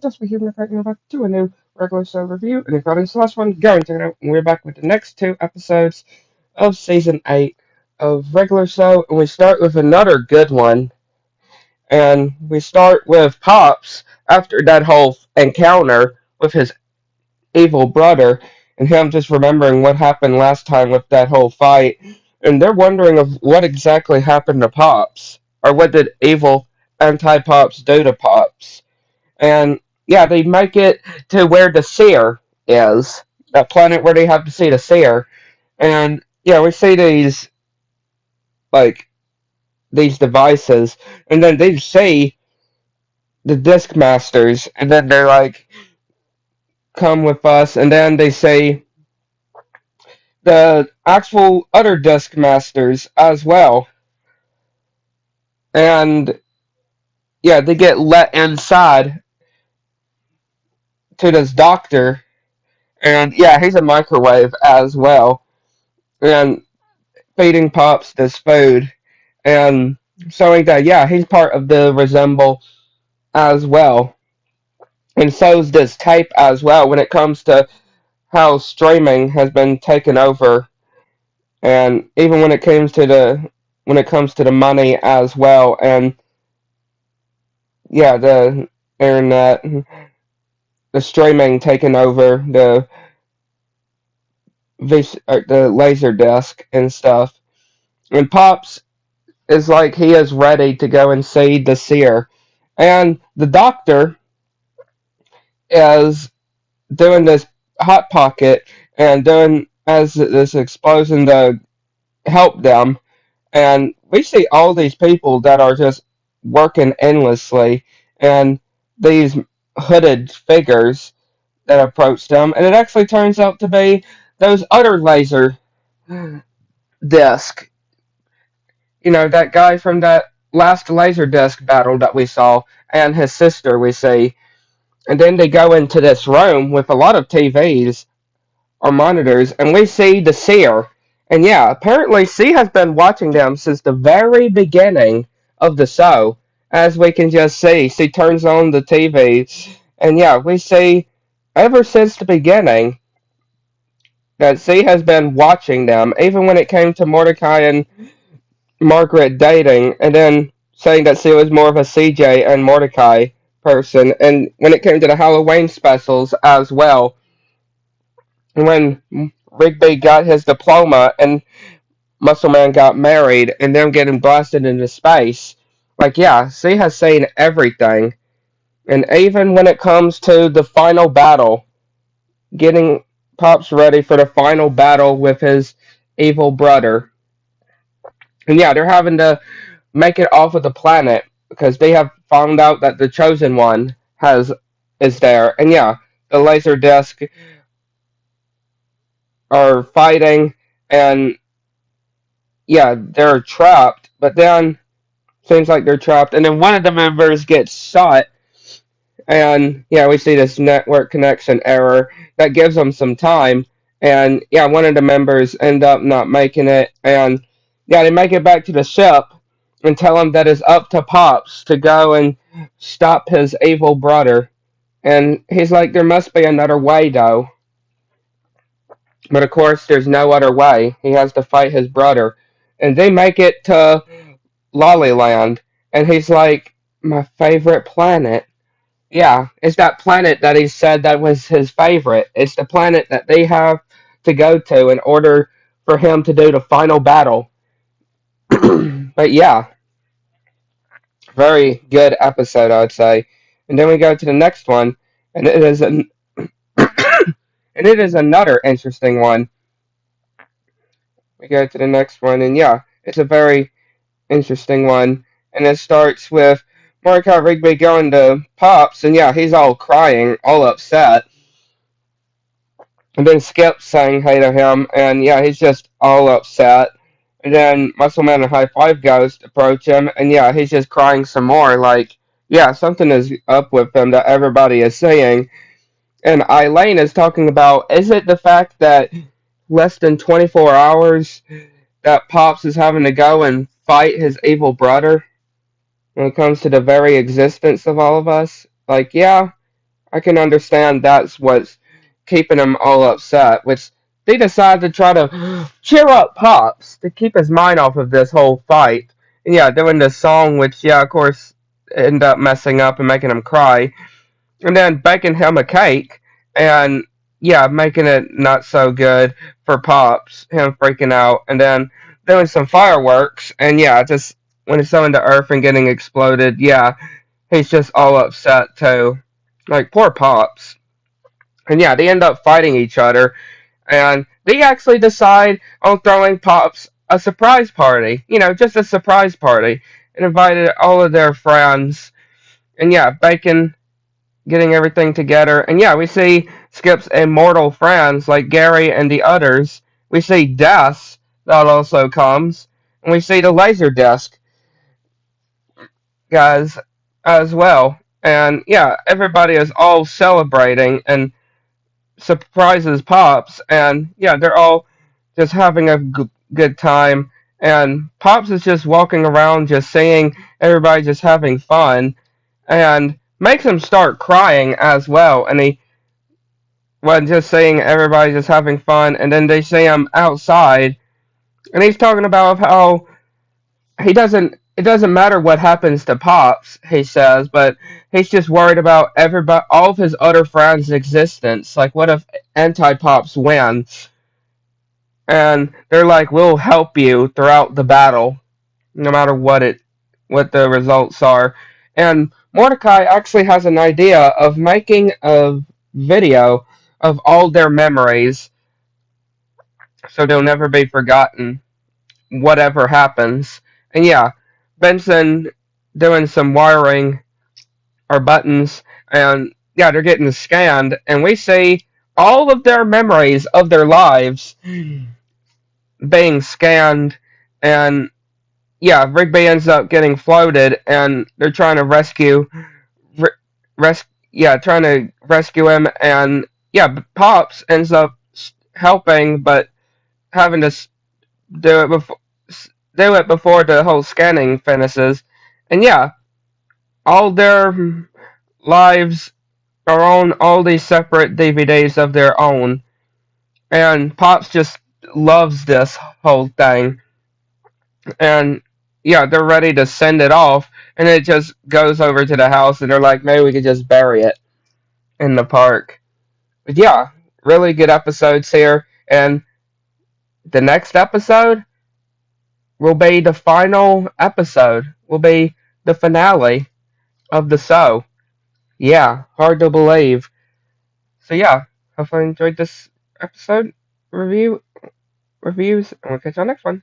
Just for human effect, we're back to a new regular show review, and if this last one going to go, we're back with the next two episodes of season 8 of regular show, and we start with another good one, and we start with Pops after that whole encounter with his evil brother, and him just remembering what happened last time with that whole fight, and they're wondering of what exactly happened to Pops, or what did evil anti-Pops do to Pops. And yeah, they make it to where the Seer is, that planet where they have to see the Seer. And yeah, we see like these devices, and then they see the Disc Masters, and then they're like, "Come with us," and then they see the actual other Disc Masters as well, and yeah, they get let inside to this doctor, and yeah, he's a microwave as well, and feeding Pops this food and showing that yeah, he's part of the resemble as well. And so's this tape as well when it comes to how streaming has been taken over, and even when it comes to the money as well, and yeah, the internet, the streaming taking over the laser disc and stuff. And Pops is like he is ready to go and see the seer, and the doctor is doing this hot pocket and doing as this explosion to help them, and we see all these people that are just working endlessly, and these hooded figures that approach them, and it actually turns out to be those other laser disc. You know, that guy from that last laser disc battle that we saw, and his sister we see. And then they go into this room with a lot of TVs or monitors, and we see the seer. And yeah, apparently she has been watching them since the very beginning of the show. As we can just see, she turns on the TV, and yeah, we see ever since the beginning that she has been watching them, even when it came to Mordecai and Margaret dating, and then saying that she was more of a CJ and Mordecai person, and when it came to the Halloween specials as well, when Rigby got his diploma and Muscle Man got married and them getting blasted into space. Like, yeah, she has seen everything. And even when it comes to the final battle, getting Pops ready for the final battle with his evil brother. And yeah, they're having to make it off of the planet because they have found out that the chosen one has is there. And yeah, the laser disc are fighting, and yeah, they're trapped, but then seems like they're trapped, and then one of the members gets shot, and yeah, we see this network connection error that gives them some time, and yeah, one of the members end up not making it, and yeah, they make it back to the ship and tell him that it's up to Pops to go and stop his evil brother, and he's like, there must be another way though, but of course, there's no other way. He has to fight his brother, and they make it to Lollyland, and he's like, my favorite planet. Yeah, it's that planet that he said that was his favorite. It's the planet that they have to go to in order for him to do the final battle. But yeah, very good episode, I would say. And then we go to the next one, and it is another interesting one. We go to the next one, and yeah, it's a very interesting one. And it starts with Mordecai Rigby going to Pops, and yeah, he's all crying, all upset. And then Skip saying hey to him, and yeah, he's just all upset. And then Muscle Man and High Five Ghost approach him, and yeah, he's just crying some more, like, yeah, something is up with him that everybody is saying. And Eileen is talking about, is it the fact that less than 24 hours that Pops is having to go and fight his evil brother when it comes to the very existence of all of us? Like, yeah, I can understand that's what's keeping him all upset, which they decide to try to cheer up Pops to keep his mind off of this whole fight. And yeah, doing this song, which, yeah, of course, end up messing up and making him cry. And then baking him a cake, and yeah, making it not so good for Pops, him freaking out. And then doing some fireworks, and yeah, just when it's going to Earth and getting exploded, yeah, he's just all upset too. Like, poor Pops. And yeah, they end up fighting each other, and they actually decide on throwing Pops a surprise party. You know, just a surprise party. And invited all of their friends. And yeah, Bacon getting everything together. And yeah, we see Skip's immortal friends like Gary and the others. We see Death that also comes. And we see the Laserdisc guys as well. And yeah, everybody is all celebrating and surprises Pops, and yeah, they're all just having a good time. And Pops is just walking around, just seeing everybody just having fun, and makes him start crying as well. And he, well, just seeing everybody just having fun, and then they see him outside, and he's talking about how he doesn't. It doesn't matter what happens to Pops, he says, but he's just worried about everybody, all of his other friends' existence. Like, what if anti-Pops win? And they're like, "We'll help you throughout the battle, no matter what the results are." And Mordecai actually has an idea of making a video of all their memories, so they'll never be forgotten, whatever happens. And yeah, Benson doing some wiring or buttons, and yeah, they're getting scanned, and we see all of their memories of their lives being scanned, and yeah, Rigby ends up getting floated, and they're trying to trying to rescue him, and yeah, Pops ends up helping, but having to do it before the whole scanning finishes, and yeah, all their lives are on all these separate DVDs of their own, and Pops just loves this whole thing, and yeah, they're ready to send it off, and it just goes over to the house, and they're like, maybe we could just bury it in the park. But yeah, really good episodes here, and the next episode will be the final episode, will be the finale of the show. Yeah, hard to believe. So yeah, hopefully you enjoyed this episode reviews, and we'll catch you on the next one.